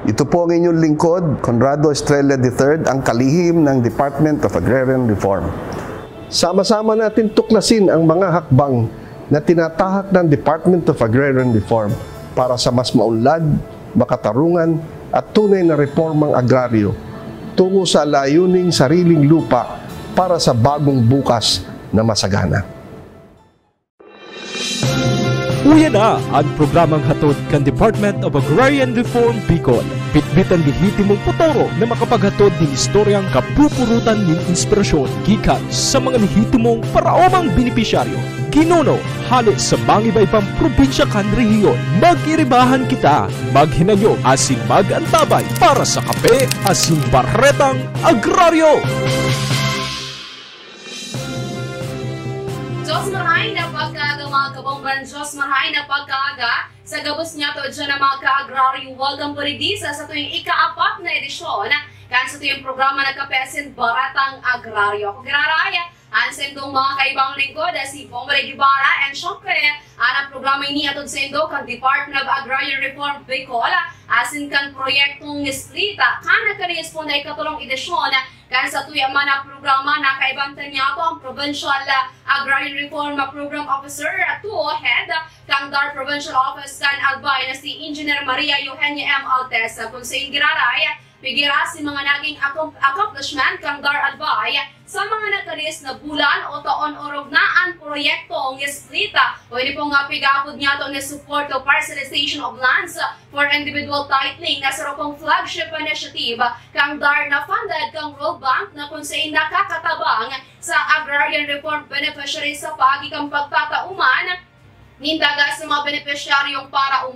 Ito po ang inyong lingkod, Conrado Estrella III, ang kalihim ng Department of Agrarian Reform. Sama-sama natin tuklasin ang mga hakbang na tinatahak ng Department of Agrarian Reform para sa mas maunlad, makatarungan at tunay na reformang agraryo tungo sa layuning sariling lupa para sa bagong bukas na masagana. Uya na ang programang hatod kan Department of Agrarian Reform Bicol. Bitbitan lehitimong potoro na makapaghatod ng istoryang kapupurutan ng inspirasyon gikan sa mga lehitimong paraomang benepisyaryo. Ginuno, hali sa iba-ibang probinsya kan rehiyon. Mag-iribahan kita, maghinanyo asin mag-antabay para sa kape asin barretang agraryo. Diyos marahay na pagkaaga mga kabomban, Diyos marahay na pagkaaga sa gabos niya to dyan na mga ka-agraryo. Welcome po rin sa tuwing ika-4 na edisyon kan sa tuwing programa na Kapesin Baratang Agraryo. Ako ginaraya, ang sendong mga kaibang lingkod, si Bombre Guevara, and syempre, ang programa ini atod sa indo kan Department of Agrarian Reform Bicol, asin kan proyektong Nisplita, kan nakaris po na ikatulong edisyon kan sa tuyang mana programa na kaibangtan niya ito ang Provincial Agrarian Reform Program Officer at head kang DAR Provincial Office kan Albay na si Engineer Maria Eugenia M. Altes. Kung sa ingiraray, pigira si mga naging accomplishment kang DAR Albay sa mga nakaris na bulan o taon o rognaan proyektong Nisplita. Pwede po nga pigapod niya ito na support o parcelization of lands for individual titling na sa pong flagship initiative kang DAR na funded kang World Bank na kung saan nakakatabang sa agrarian reform beneficiaries sa pagikang pagtatauman nindaga sa mga beneficiaryong para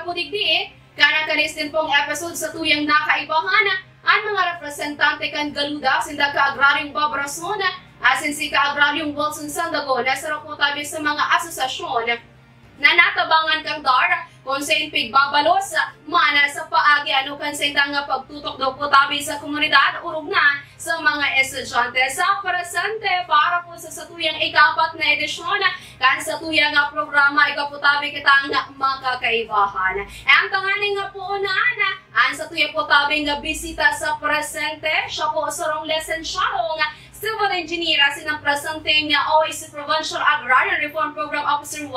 po digdi kanakalis din pong episode sa tuyang nakaibahan ang mga representante kan Galuda sinda ka-agraryong Babrason asin si ka-agraryong Wilson Sandago na sarap po tabi sa mga asosasyon na natabangan kang DAR kung sa pigbabalos mana sa paagi kan sa nga pagtutok daw po tabi sa komunidad urog na sa mga estudyante sa presente para po sa tuyang ika-4 na edisyon kan sa tuyang nga programa ikaputabi kita nga makakaibahan. Ang tanganing nga po ang sa tuyang po tabi nga bisita sa presente siya po sarong lisensyadong civil engineer asin ang presente nga OAC Provincial Agrarian Reform Program Officer 1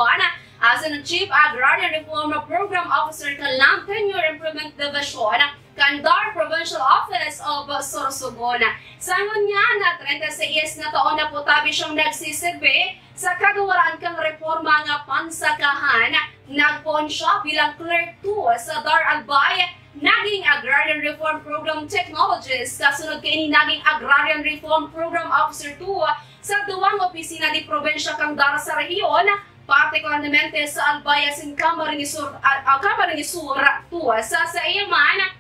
as an Chief Agrarian Reform Program Officer kan Land Tenure Improvement Division kan DAR Provincial Office of Sorsogon. Sangon niya na 36 na taon na po tabi siyang nagsisilbi sa kagawaran kang reforma nga pansakahan. Nagpon siya bilang Clerk 2 sa DAR Albay, naging Agrarian Reform Program Technologist, kasunod kay naging Agrarian Reform Program Officer 2 sa duwang opisina di probinsya kang DAR sa rehiyon, partikularmente sa Albay asin Camarines Sur sa iyaman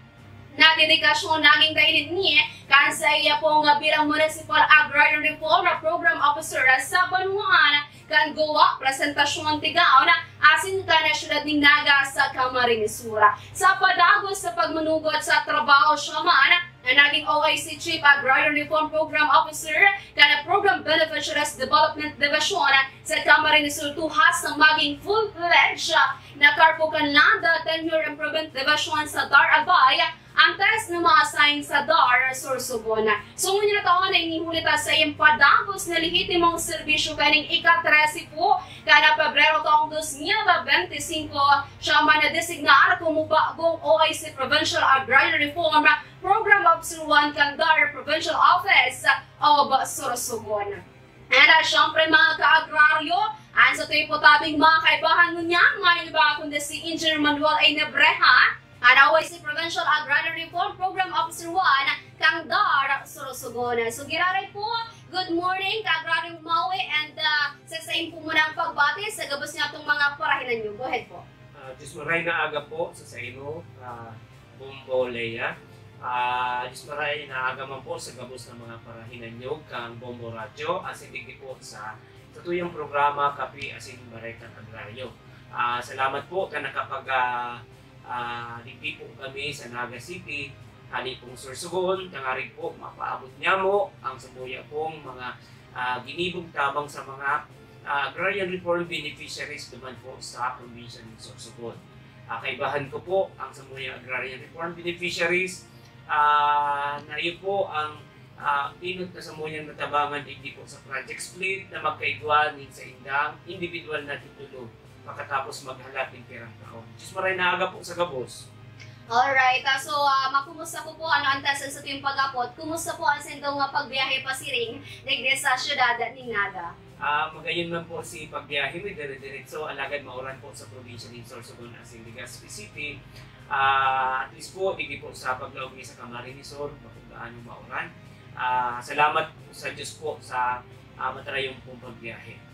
na dedikasyon naging kainit niya kan sa iya pong bilang Municipal Agrarian Reform Program Officer sa Banuan kan gawa presentasyon tigaw na asin ka na syudad ng Naga sa Camarines Sur. Sa padagos sa pagmanugot sa trabaho siya man na naging OAC Chief Agrarian Reform Program Officer kana Program Beneficiaries Development Division sa Camarines Sur tuhas na maging full-fledged na Karpukan Land Tenure Improvement Division sa DAR Albay ang test na ma-assign sa DAR Sorsogon. So ngunit na taon na inihulita sa iyong padagos na lehitimong serbisyo kaning ika-13 po kada Pebrero taong 2025 siya man na-designar kung bagong OAC Provincial Agrarian Reform Program Officer 1 kan DAR Provincial Office of Sorsogon. And syempre mga ka-agraryo, ang sa tuwi po tabing mga kaibahan niya, may iba kundi si Engineer Manuel A. Nebreha, ang OAC Provincial Agrarian Reform Program Officer 1 kang DAR Sorsogon. So giraray po, good morning ka-agraryong Maui and sasayin po muna ang pagbati sa gabos niya itong mga parahinan niyo. Go ahead po. Diyos maray na aga po sa ino, Bombo Leia. Diyos maray na aga man po sa gabos ng mga parahinan niyo kang Bombo Radio asin digdi po sa tuyang programa Kapi asin Baretang Agraryo. Salamat po ka nakapag digdi po kami sa Naga City, hali pong Sorsogon, nangarig po mapaabot niya mo ang sabuya pong mga ginibog tabang sa mga agrarian reform beneficiaries naman po sa probinsya ng Sorsogon. Kaibahan ko po ang Samuyang Agrarian Reform Beneficiaries na iyo po ang pinot na Samuyang natabangan hindi po sa project split na magkaigwanin sa indang individual na titulo pagkatapos maghalat ng perang taon. Diyos maray naaga po sa gabos. Alright, so makumusta po po ang tasan sa tuwing pag-apot? Kumusta po ang sendong pagbiyahe pa si Ring dagde sa syudad ni Naga? Magayon man po si pagbiyahe mi dire-diretso alagad mauran po sa probinsya ng Sorsogon as in Legazpi City. At least po hindi po sa paglaog ni sa Camarines Sur kung gaano mauran. Salamat po sa Diyos po sa matarayong pong pagbiyahe.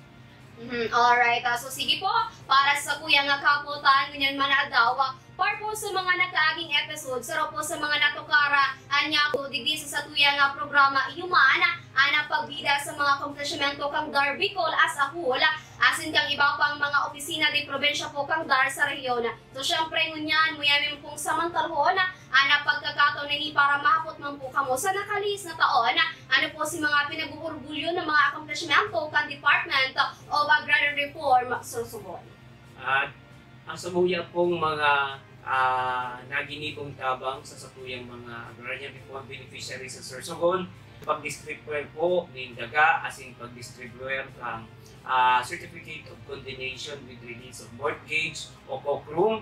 Alright, so sige po, para sa kuya nga kaputan, ganyan man daw, para po sa mga nakaaging episode, saro po sa mga natukara, anya po, digdi sa tuya nga programa, yuman, ana pagbida sa mga komplesymento kang Dar Bicol as a whole, asin kang iba pang mga opisina di probinsya po kang Dar sa rehiyon. So syempre ngunyan, muyamin pong samantalhon, ana pagkakataon na para mahapot man po kamo sa nakalis na taon, ano po si mga pinag-uurgulyo ng mga komplesymento kang Department of Agrarian Reform, Sorsogon. Ang samuya pong mga naginibong tabang sa satuyang mga agrarian reform beneficiaries sa Sorsogon, pag-distribuer po ng daga as in pag-distribuer ng Certificate of Condemnation with Release of Mortgage o COCRUM.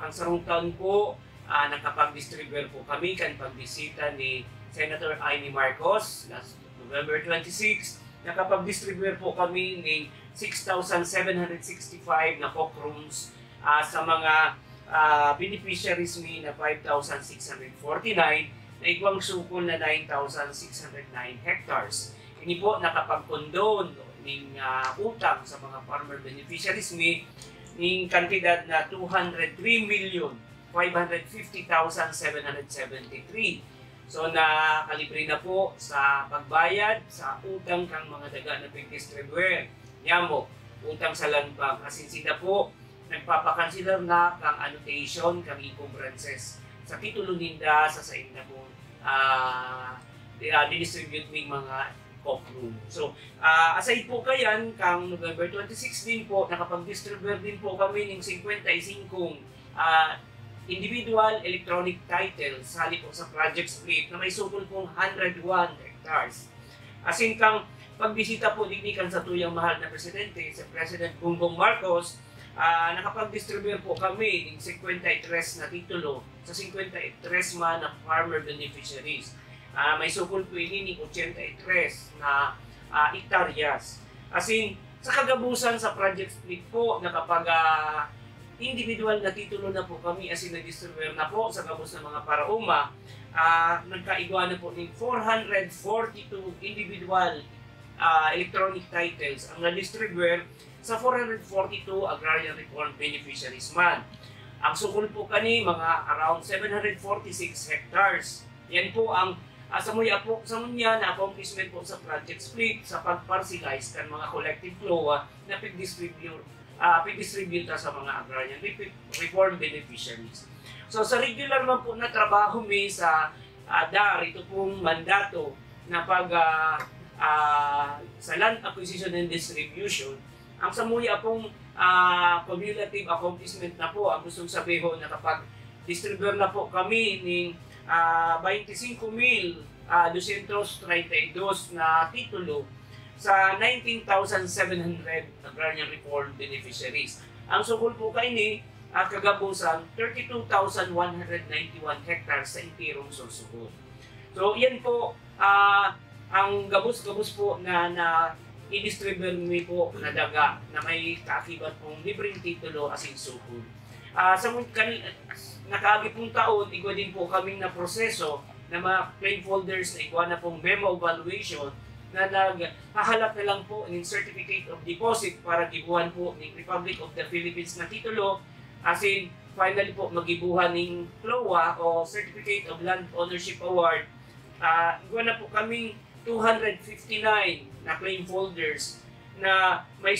Kang sarong taon po, nakapag-distribuer po kami kan pagbisita ni Senator Amy Marcos last November 26. Nakapag-distribuer po kami ng 6,765 na COCRUMs sa mga beneficiaries ni na 5,649 na igwang sukol na 9,609 hectares. Ini po nakapag-condone ng utang sa mga farmer beneficiaries ni ng kantidad na 203,550,773. So nakalibre na po sa pagbayad sa utang kang mga daga na pag-distribuer. Yamo, utang sa land bank. Asin sila po, nagpapakansilar na kang annotation, kang encumbrances sa titulo ninda sa sain na po distribute ng mga COCRUM. So, aside po kayan, kang November 26 din po, nakapag-distribute din po kami ng 55 individual electronic titles hali po sa project split na may sukol pong 101 hectares. Asin kang pagbisita po dignikan sa tuyang mahal na presidente, sa President Bongbong Marcos, nakapag-distribute po kami ng 53 na titulo sa 53 man na farmer beneficiaries. May sukol po ini ng 83 na hektaryas. Asin, sa kagabusan sa project split po, nakapag individual na titulo na po kami asin na-distribuer na po sa gabos ng mga parauma, nagkaigwa na po ng 442 individual electronic titles ang na-distribuer sa 442 agrarian reform beneficiaries man. Ang sukol po kani mga around 746 hectares. Yan po ang sa munya na accomplishment po sa project split sa pag-parcelize kan mga collective flow na pag-distribute sa mga agrarian reform beneficiaries. So sa regular man po na trabaho may sa DAR, ito pong mandato na pag sa land acquisition and distribution, ang samuya pong cumulative accomplishment na po, ang gustong sabihin na kapag distributor na po kami ng 25,232 na titulo sa 19,700 agrarian reform beneficiaries. Ang sukol po kayo ni kagabusan 32,191 hectares sa intirong Sorsogon. So yan po ang gabos-gabos po na i-distribute mi po na daga na may kaakibat pong libreng titulo asin sukol. Sa nakaagi pong taon, igwa din po kaming na proseso na mga claim holders na igwa na pong memo evaluation na naghahalap na lang po ng Certificate of Deposit para gibuhan po ng Republic of the Philippines na titulo asin finally po magibuhan ng CLOA o Certificate of Land Ownership Award. Igwa na po kaming 259 na claim holders na may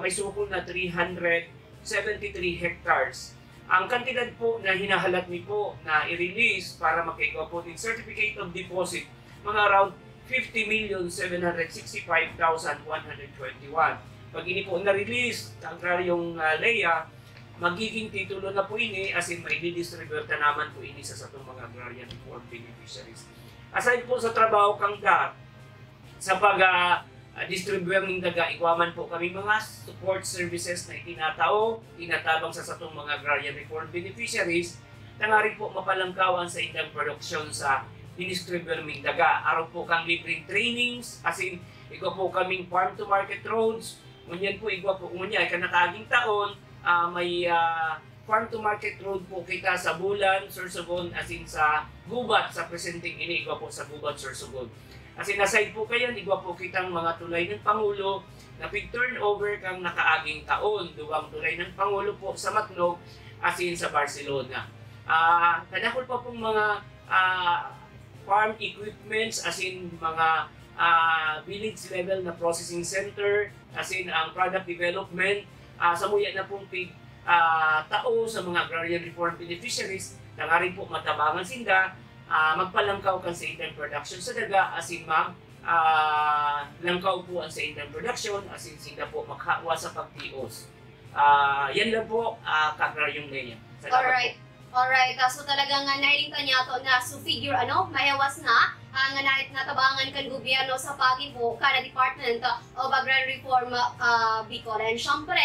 sukol na 373 hectares. Ang kantidad po na hinahalat ni po na i-release para makagawa po ng Certificate of Deposit, mga around 50,765,121. Pag ini po na-release ang agraryong LEA, magiging titulo na po ini as in may didistribute na naman po ini sa satong mga agrarian reform beneficiaries. Aside po sa trabaho kang da, sa pag-distribute ng daga, iguaman po kami mga support services na tinatabang sa satong mga agrarian reform beneficiaries, tangari po mapalangkawan sa indang production sa dinistribute ng daga. Araw po kang libreng trainings, as in, igwa po kaming farm to market roads, ngunyan po igwa po ngunyan, kanakaging taon, may farm to market road po kita sa Bulan, Sorsogon, as in sa Gubat, sa presenting ini, igwa po sa Gubat, Sorsogon. As in, aside po kayo, igwa po kitang mga tulay ng Pangulo na pig-turnover kang nakaaging taon. Duwang tulay ng Pangulo po sa Matnog, as in sa Barcelona. Kadakol pa pong mga farm equipments, as in mga village level na processing center, as in ang product development, samuya na pong tao sa mga agrarian reform beneficiaries, tangarin po matabangan sinda, magpalangkaw kan sa indang production sa daga, as in ma'am, langkaw po ang sa indang production, as in sinda po maghawa sa pag-TOs. Yan lang po, ka-agrarium ngayon. Alright, so talagang nailing niya to na so figure mayawas na ang natabangan kan gobyerno sa pagibo kana Department of Agrarian Reform Bicol. And syempre,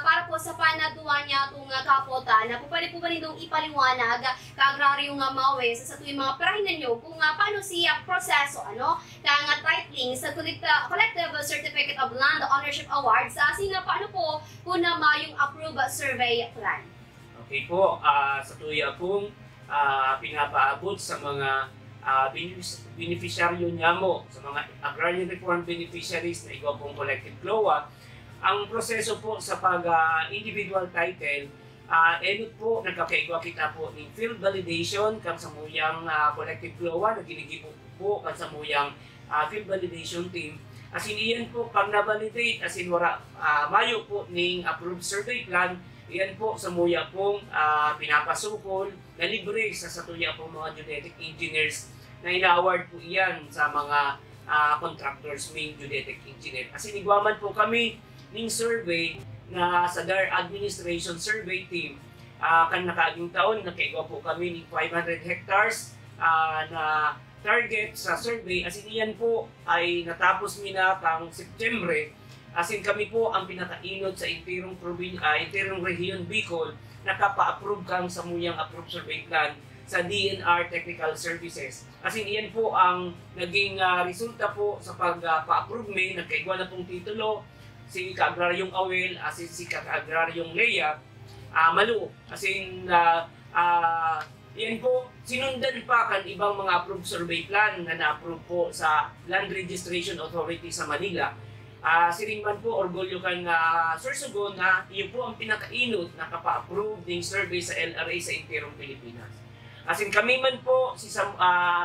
para po sa panaduan niya itong kapota, na po pwede po ba nitong ipaliwanag ka-agraryo nga mawe sa tuwing mga parahinan nyo kung paano siya proseso, kang titling sa Collective Certificate of Land Ownership Awards, sina paano po kung na yung approved survey plan? Okay po, sa tuya pong pinapaabot sa mga beneficiaryo niya mo, sa mga agrarian reform beneficiaries na igwa pong collective CLOA, ang proseso po sa pag-individual title, enot po, nagkakaigwa kita po ng field validation kang sa muyang collective CLOA, nagkinigipo po kang sa muyang field validation team. As in, iyan po, pag na-validate, as in, mayo po ng approved survey plan, iyan po sa muya pong pinapasukol na libre sa satuya pong mga geodetic engineers na ina-award po iyan sa mga contractors ng geodetic engineer. Kasi nigwaman po kami ng survey na sa DAR Administration Survey Team. Kan nakaaging taon, nakaigwa po kami ng 500 hectares na target sa survey. As in, iyan po ay natapos mina pang September. As in, kami po ang pinakainod sa intirong rehiyon Bicol na kapa-approve kang sa muyang approved survey plan sa DNR Technical Services. As in, iyan po ang naging resulta po sa pagpa-approve may nagkaigwa na pong titulo si Ka-Agraryong Awel, as in si Ka-Agraryong Lea, Malu. As in, yan po, sinundan pa kan ibang mga approved survey plan na na-approve po sa Land Registration Authority sa Manila. Siringman po, orgulyo kan Sorsogon na iyon po ang pinakainot na kapa-approve ng survey sa LRA sa intirong Pilipinas. As in, kami man po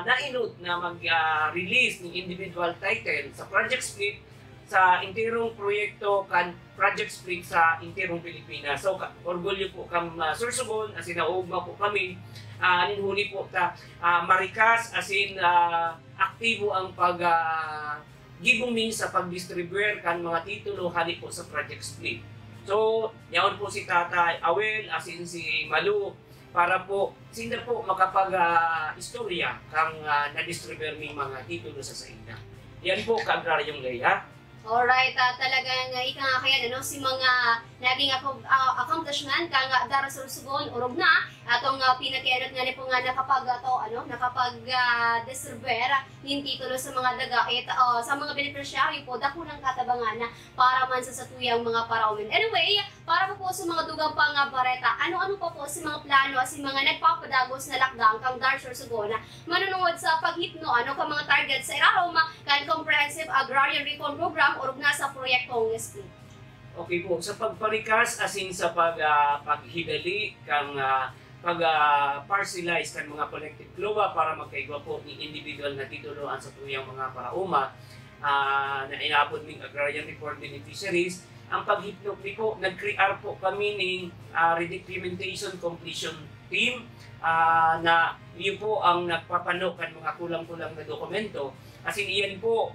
nainot na mag-release ng individual title sa project split sa intirong proyekto kan project split sa intirong Pilipinas. So, orgulyo po kang Sorsogon, as in, naugma po kami, ninhuli po marikas, as in, aktibo ang gibong means sa pag-distribute kan mga titulo hali po sa project split. So, yaon po si Tatay Awel, as in si Malu, para po, sinda po makapag-istorya kang na-distribute ng mga titulo sa saina. Yan po, Ka-Agraryong Lea. Alright, talagang ika nga kaya si mga naging accomplishment kang Dara Sorsogon urog na atong pinakianot nga ni po nga nakapag-distribute ning titulo sa mga daga sa mga beneficiary po dako ng katabangan na para man sa satuyang mga paraumin. Anyway, para po sa mga dugang pang bareta, ano-ano pa po sa mga plano sa mga nagpapadagos na lakdang kang Dara Sorsogon manunungod sa paghipno kang mga target sa Irarom kan Comprehensive Agrarian Reform Program urog na sa proyektong split. Okay po, sa pagparikas asin sa paghidali kang pag-parcelize kan mga collective CLOA para magkaigwa po ni individual na tituloan sa tuyang mga parauma na inabot ng agrarian reform beneficiaries. Ang paghipno po, nag-create po kami ng redocumentation completion team na yun po ang nagpapano kan mga kulang-kulang na dokumento. As in, iyan po,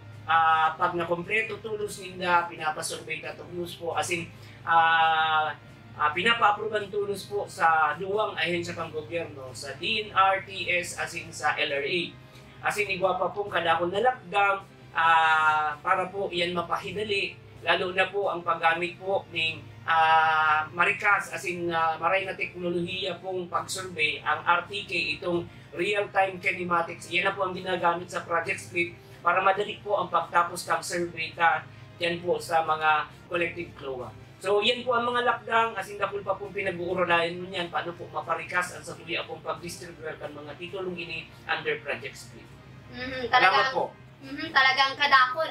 pag nakompleto tulos ninda, pinapasurvey ka tulos po. As in, pinapa-approve ang tulos po sa duwang ahensya pang gobyerno, sa DNRTS as in sa LRA. As in igwa pa pong kadakon na lockdown para po iyan mapahidali, lalo na po ang paggamit po ng Marikas as in maray na teknolohiya pong pag-survey, ang RTK, itong real-time kinematics, iyan na po ang ginagamit sa Project Split para madali po ang pagtapos kang survey yan po sa mga collective CLOA. So, yan po ang mga lockdown, as in dapol pa pong pinag-uuralayan mo niyan, paano po maparikas ang sa tuloy akong pag-distribute ang mga titulong ini under Project Split. Salamat po. Talagang kadakol,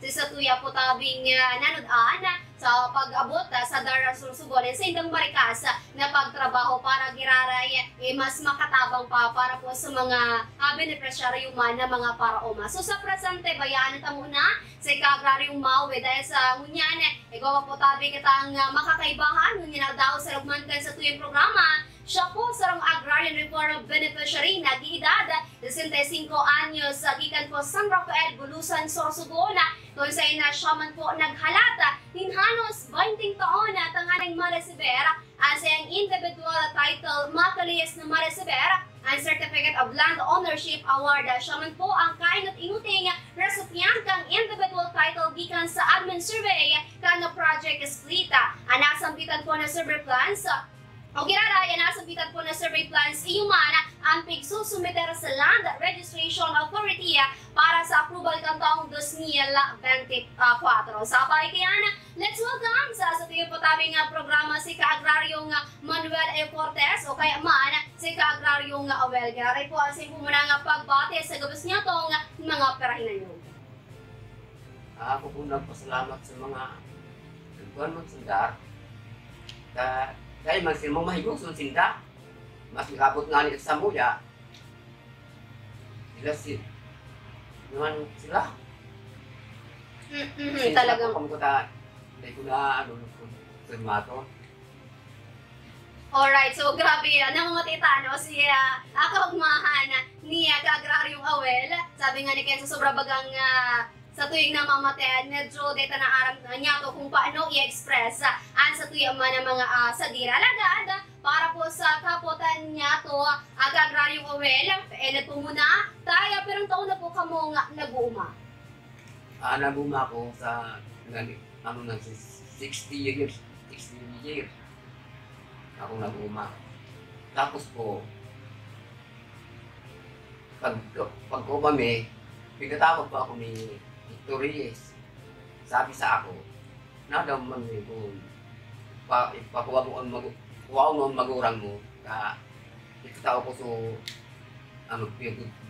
sa tuya po tabing nanudaan sa pag-abot sa Darasusugon sa Indang Marikas na pagtrabaho para giraray mas makatabang pa para po sa mga beneficiary man na mga paraoma. So sa presente, bayaan na muna sa ika-agraryong mawe dahil sa ngunyan, ikaw po tabi kitang makakaibahan, ngunyan daw sa lugmankan sa tuyang programa. Siya po sarang agrarian reform beneficiary na giedad 65 anyos gikan po San Rafael, Bulusan, Sorsogon. Kung sa ina siya man po naghalata nin halos 20 taon na tanghaling maresibera ang sayang individual title makaliyas na maresibera ang Certificate of Land Ownership Award. Siya man po ang kainot inuting resipient kang individual title gikan sa admin survey kan na Project Split. Ang nasampitan po na survey plans o ginaraya na sabitan po na survey plans iyumana ang pigsusumiter sa Land Registration Authority para sa approval kang taong 2024. Sabay kaya na, let's welcome sa tuyo po tabing programa si Ka-Agraryong Manuel E. Cortez o kaya man si Ka-Agraryong Awel. Ginaray po ang simpo muna nga pagbate sa gabas niya tong mga perahinan niyo. Ako po nagpasalamat sa mga nagkuhan mong sundar. Dahil man sila mahigusun sinda, mas nakabot nga nila sa muya. Naman sila. Talagang. Hindi ko na sirmato. Alright, so grabe na mga tita, si akagmahan niya Ka-Agraryong Awel. Sabi nga ni Ken sa sobra bagang sa tuwing namamatayan, medyo deta na aram niya to kung paano i-express ang sa tuwing man ng mga sadira lagad para po sa kapotan niya to Ka-Agraryong Awel. Elet po muna tayo, pero taon na po kamo nag-uuma. Nag-uuma ko sa 60 years. Ako nag-uuma. Tapos po, pag umami, pinatawag pa ako ni Torres. Sabi sa ako, nadaman mo pakuha mo ang magurang mo, ikitaw ko so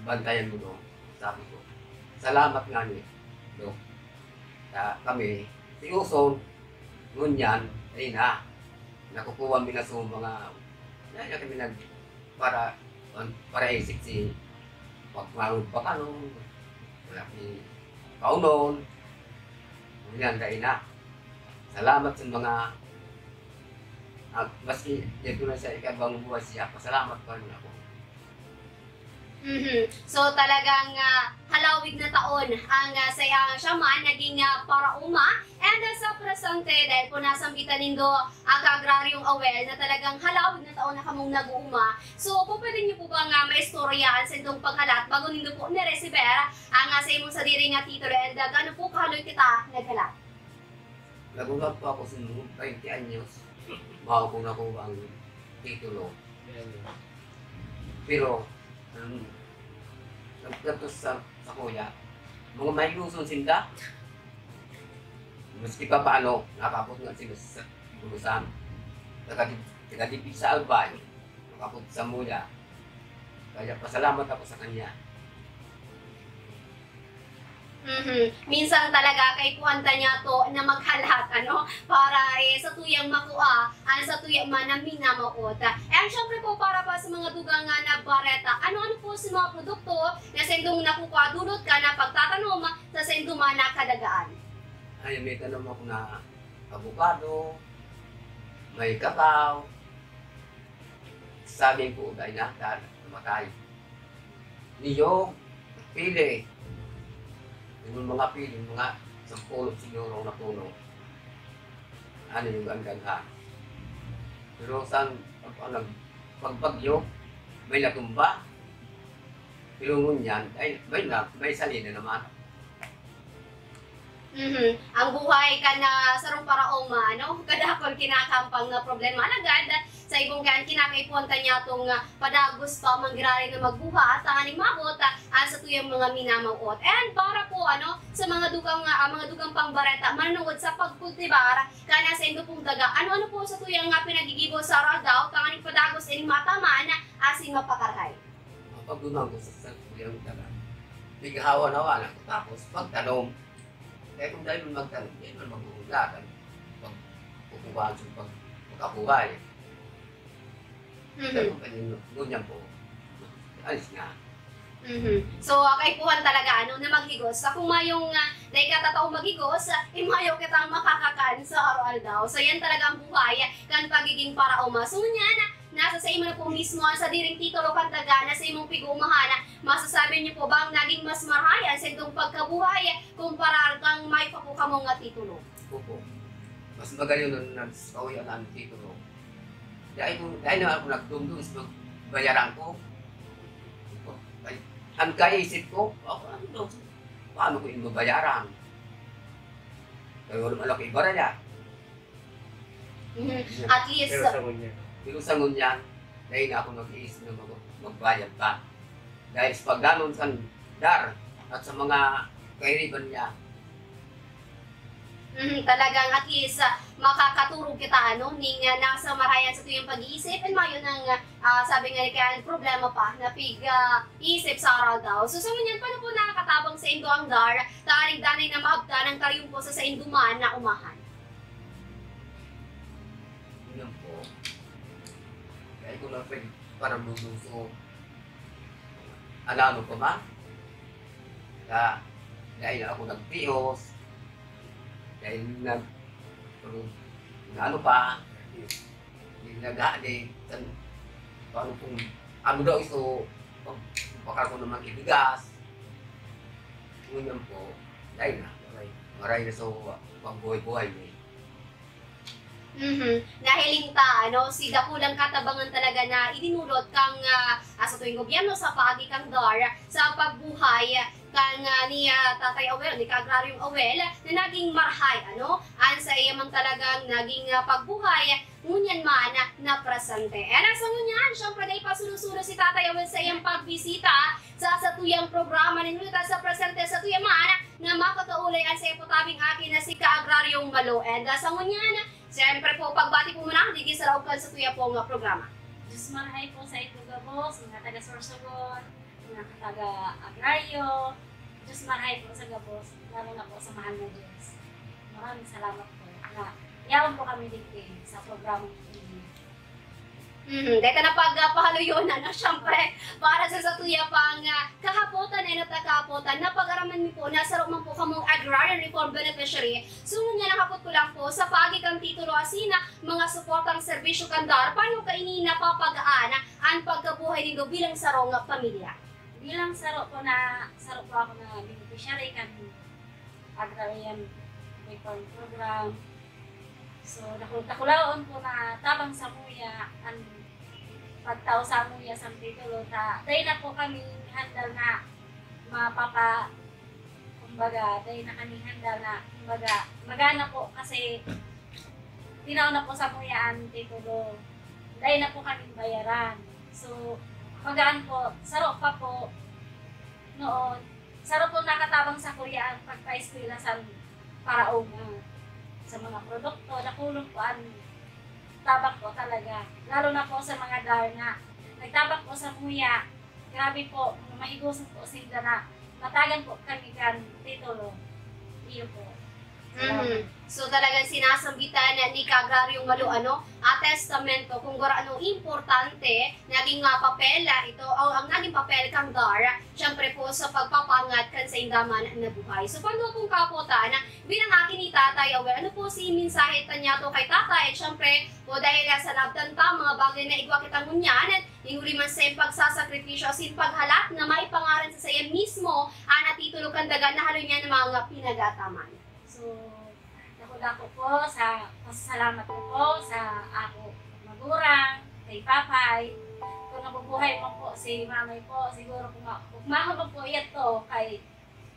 bantayan mo doon. Sabi ko, salamat nga ni Dok. Kami, sinuson, ngunyan, ay na, nakukuha mi na sa mga, kaya kami para isip si pagmarod pa ka nung, wala ki kaunon, ngunyan, dahil na. Salamat sa mga, maski dito na siya ikabang buhay siya, pasalamat pa rin ako. So talagang halawig na taon ang siya man naging parauma, and sa presente dahil po nasambitan nindo ang Ka-Agraryong Awel na talagang halawig na taon na kamong nag-uuma. So po pwede niyo po bang maistoryaan sa itong paghalat bago nindo po niresibera ang sa imong sadiri nga titulo, and gaano po kahaloy kita naghalat? Nagulat po ako sa 20 anyos, makakuha na ko ang titulo. Pero nagplatos sa kuya, mga may luson sinda. Maski pa paano, nakapot nga sila sa bulusan. Tagadipig sa Albay, nakapot sa muya. Kaya pasalamat ako sa kanya. Minsan talaga kay kuwanta niya to na maghalat para sa tuyang makuha sa tuyang man na minamaot. And syempre po para pa sa mga dugang na bareta, ano-ano po sa mga produkto na sa indong nakukuha dulot ka na pagtatanom sa indong man na kadagaan? Ay, may tanong ako na avocado, may kakao, saging po dahil na namatay. Niyog, pili. Yung mga pili, mga 10 siguro na puno. Ano yung ganggang. Pero saan, pagbagyo, may natumba. Pero ngunyan, ay, may salina naman. Ang buhay ka na sarong paraoma, no? Kadakon kinakampang nga problema alagad sa ibong kan kinakaipunta niya tong padagos pa manggirari na magbuhat ang aning mabot sa tuyang mga minamawot. And para po sa mga dugang pangbareta manuod sa pagkultibar kana sa indo pong daga. Ano po sa tuyang pinagigibo sa aradaw kang aning padagos ining mataman asin mapakarhay. Pagdunang ko sa tuyang daga. Bighawa na wala tapos pagtanong. Kaya kung dahil magtanong, yan man mag-uulakan. Pagpupuhaan sa pagkabuhay. Dahil kung kanino, ngunyan po, alis nga. So, kaipuhan talaga, na maghigos. Kung mayong dahil katataong maghigos, mayo kitang makakakan sa araw daw. So, yan talaga ang buhay, kan pagiging paraoma. So, yan, nasa sa imo na po mismo sa diring titulo kantaga na sa imong pigumahan, masasabi niyo po bang naging mas marayan sa itong pagkabuhay kumpara kang may pa po kamong nga titulo? Opo. Mas magaling nun sa kawian ang titulo. Dahil na ako nagdumdum sa bayaran ko. Ang kaisip ko, paano ko yung bayaran? Kaya wala malaki ibaraya. At least, Pero sa ngunyan, dahil na ako nag-iisip na magbayad pa. Dahil sa pagganon sa dar at sa mga kairiban niya. Talagang at least makakaturog kita ning nasa marayan sa tuyong pag-iisip and mayo ng sabi nga kaya problema pa na isip sa araw daw. So sa ngunyan, paano po nakakatabang sa indo ang dar taring danay na maabda ng karyong po sa induman na umahan? Yun po. Kaya ko lang pwede parang lususo. Ano pa ba? Dahil ako nagtios. Dahil ano pa? Nag-aadik. Paano kung ano daw ito? Baka ko naman ibigas. Ngunyan po. Dahil na. Maray na sa pagbuhay-buhay niya. Nahiling ta, si dakulang katabangan talaga na idinulot kang sa tuwing gobyerno sa paagi kang dar sa pagbuhay kang ni Tatay Awel, ni Kaagraryong Awel na naging marhay, an sa iyamang talagang naging pagbuhay ngunyan man na presente. E nasa ngunyan, syempre dahil pasulo-sulo si Tatay Awel sa iyang pagbisita sa tuyang programa ninyo sa presente sa tuyang man na makakaulay sa ipotabing akin na si Kaagraryong Malo. And sa ngunyan, siyempre po, pagbati po muna, hindi sa laukan sa tuya po nga programa. Diyos marahay po sa ito gabos, mga taga-Sorsogon, mga taga-Agrario. Diyos marahay po sa gabos, lalo na po sa mahal na Diyos. Maraming salamat po na yawan po kami dito sa programa ini. Dito na pagpahaluyon siyempre, para sa tuya pang kahapotan ay natakapotan na pag-araman mi po, nasa man po kamong Agrarian Reform Beneficiary. Sunod niya nakapot ko lang po sa pagi kang titulo asina, mga suportang serbisyo kandar, paano kaini napapagaan ang pagkabuhay nito bilang sarong pamilya? Bilang saro po ako na beneficiary kan Agrarian Reform Program. So, nakulaon po na tabang sa kuya ang pagtao sa kuya sa titulo. Dahil na po kami handal na kumbaga, dahil na kami handal na, kumbaga, magana po kasi tinaw na po sa kuya ang titulo. Dahil na po kami bayaran. So, magaan po, saro pa po noon. Saro po nakatabang sa kuya ang pagpa-eskwela sa paraoma. Sa mga produkto, nakulong po ang tabak po talaga. Lalo na po sa mga dar na nagtabak po sa kuya. Grabe po, mahigusan po sila na matagan po kami kan titulo. Iyo po. So talagang sinasambitan ni Kaagraryong Malo testamento kung gaano importante naging papel ito o ang naging papel kang dar syempre po sa pagpapangat kan sa indaman na buhay. So paano kung kapotan bilang akin ni Tatay Awel, ano po si mensahe niya to kay Tatay? At syempre po dahil sa labdan ta mga bagay na igwa kitang ngunyan inguli man sa pagsasakripisyo sin paghalat na may pangaran sa iya mismo titulo kandagan na halo niya ng mga pinagataman. So, dako po sa pasasalamat ko po sa ako magurang, kay papay. Kung nabubuhay mo po si mamay po, siguro kung mahal po ito kay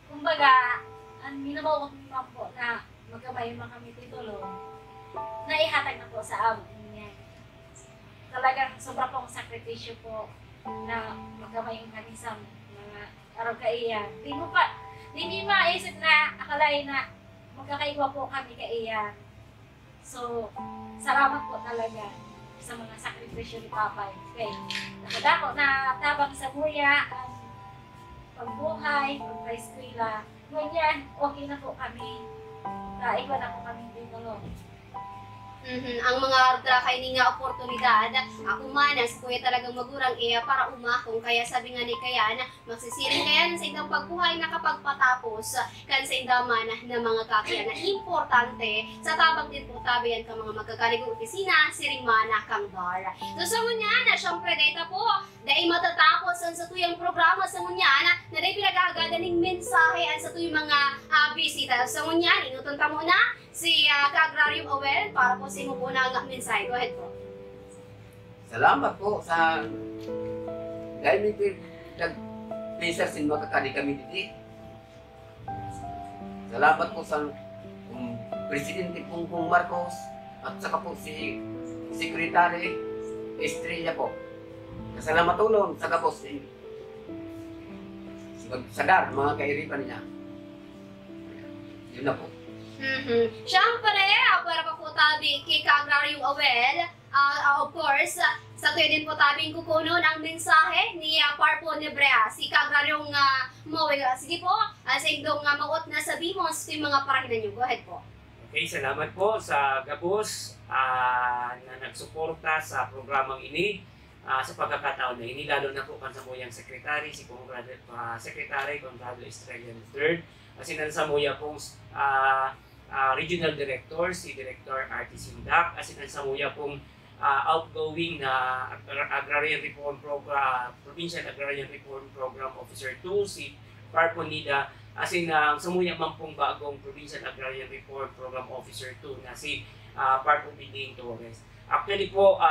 kumbaga, ang minabawag naman po na magkamay mga kami titulo, naihatag na po sa amo niya. Talagang sobra pong sakripisyo po na magkamay yung kami sa mga araw kaiyan. Di mo maisip na akalain na magkakaiwa po kami kaiyan. So, salamat po talaga sa mga sakripisyo ni Papay. Okay. Nakadako na tabang sa buya ang pagbuhay, pagpa-eskwela. Ngayon, okay na po kami. Iwan na po kami dito. Ang mga kay nga oportunidad, ako man, sa kuya talagang magurang para umakong. Kaya sabi nga ni Kayan, magsisiring kayan sa indang pagbuhay na kapag patapos kan sa indaman na mga kakayan na importante sa tabang din po tabi yan ka mga magkakaligong opisina, siring mana kang dar. So sa munyan, syempre data po, dahil matatapos sa tuyang programa sa munyan, na dahil pinag-aagada ng mensahe sa tuyang mga bisita. Sa munyan, inutunta mo na si Ka-Agrarium Awel para po sa mo na ang mensahe. Go ahead po. Salamat po sa dahil may nag-pleasure sin makakali kami dito. Salamat po sa Presidente Bongbong Marcos at saka po si Secretary Estrella po. Salamat tulong sa kapos si Sadar, mga kairipan niya. Yun na po. Siyempre, para pa po tabi kay Ka-Agrarium Awel, of course, sa tuyo din po tabing kukunon ang mensahe ni Parpo Nebrea, si Ka-Agrarium Mawel. Sige po, sa indong mauot na sabi mo sa mga parahinan niyo. Go ahead po. Okay, salamat po sa Gabos na nagsuporta sa programang ini sa pagkakataon na ini, lalo na po kan sa muyang Secretary, si Secretary Conrado Estrella III, kasi nansamuya pong Regional Director, si Director RT Sindak, as in samuya pong outgoing na Agrarian Reform Program, Provincial Agrarian Reform Program Officer 2, si Parpo Nida, as in samuya man pong bagong Provincial Agrarian Reform Program Officer 2 na si Parpo Biding Torres. Actually po,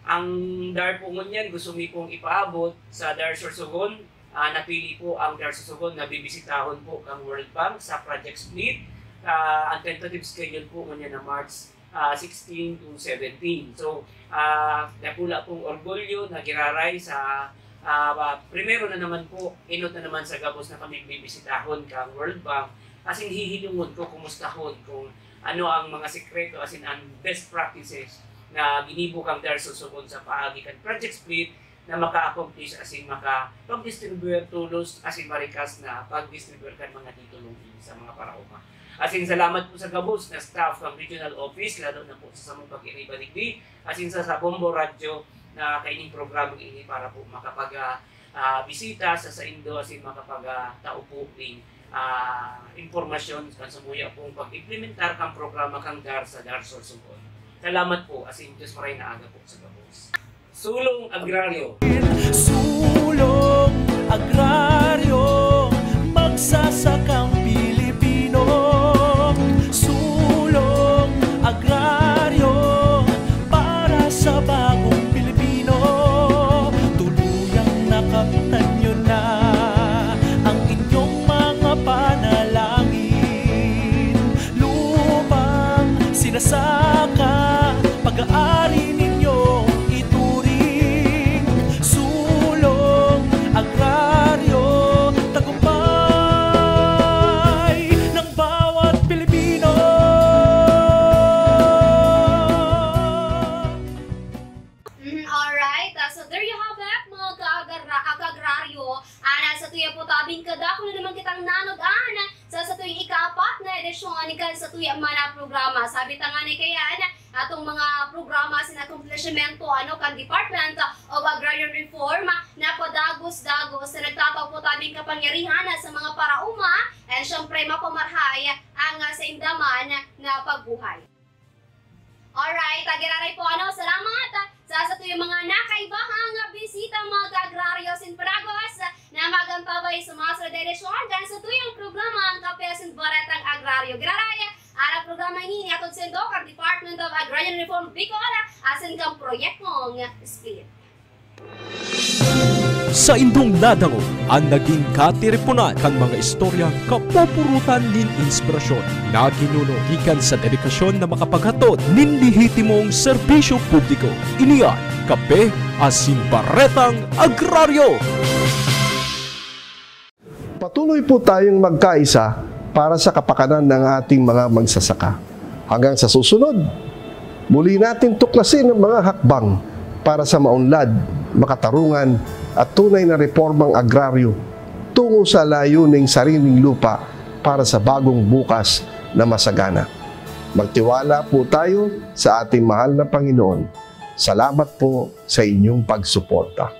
ang DAR po ngunyan gusto mi pong ipaabot sa DAR Sorsogon. Napili po ang DAR Sorsogon na bibisitahon po ang World Bank sa Project Split. Ang tentative schedule po ngunyan na March 16 to 17. So, napula pong orgulyo na giraray sa primero na naman po, inot na naman sa Gabos na kami bibisitahon kang World Bank. As in, hihilungon ko, kumustahon kung ano ang mga sekreto, as in, ang best practices na ginibo kang DAR Sorsogon sa paagi kan Project Split na maka-accomplish, as in, maka-pag-distribute tulos, as in, marikas na pag-distribute kan mga titulong sa mga parauma. As in, salamat po sa Gabos na staff ng Regional Office, lalo na po sa samong pag-inibaligdi, as in sa Bombo Radio na kaining programang ini para po makapag-bisita sa Indo, as in makapag-tao po ng informasyon kan sa muya pong pag-implementar kang programa kang DAR sa DAR Sorsogon. Salamat po, as in, Diyos maray na aga po sa Gabos. Sulong Agraryo. Sulong Agraryo, magsasakang Pilipino. Sulong Agraryo, para sa bagong Pilipino. Tuluyang nakamtan nyo na ang inyong mga panalangin. Lupang sinasaka, pag-aari ninyong ituring. Sulong Agraryo, tagumpay ng bawat Pilipino. Alright, so there you have it, mga ka-agraryo. Sa tuya po tabing kada, kung na naman kitang nanod-an sa tuyong ika-4 na edisyon ni sa tuyang mana programa. Sabi ta nga ni Kayan, atong mga programa sinakomplishmento kan Department of Agrarian Reform na padagos-dagos na nagtataw po tabing kapangyarihan sa mga parauma and syempre mapamarhay ang sa indaman na pagbuhay. Alright, agiraray po salamat sa tuyong mga nakaibahang bisita mga ka-agraryo sin Paragos na magantabay sa mga sa edisyon dahil sa tuyong programa ang Kape sin Baretang Agraryo. Giraray, ang programa ini atong sendo kang Department Department of Agrarian Reform Bicol asin kang proyektong split. Sa indong nadango, ang naging katiripunan kang mga istorya kapupurutan nin inspirasyon na ginuno gikan sa dedikasyon na makapaghatod nin lihitimong serbisyo publiko. Iniyan, kape asin baretang agraryo. Patuloy po tayong magkaisa para sa kapakanan ng ating mga magsasaka. Hanggang sa susunod, muli natin tuklasin ang mga hakbang para sa maunlad, makatarungan at tunay na reformang agraryo tungo sa layuning sariling lupa para sa bagong bukas na masagana. Magtiwala po tayo sa ating mahal na Panginoon. Salamat po sa inyong pagsuporta.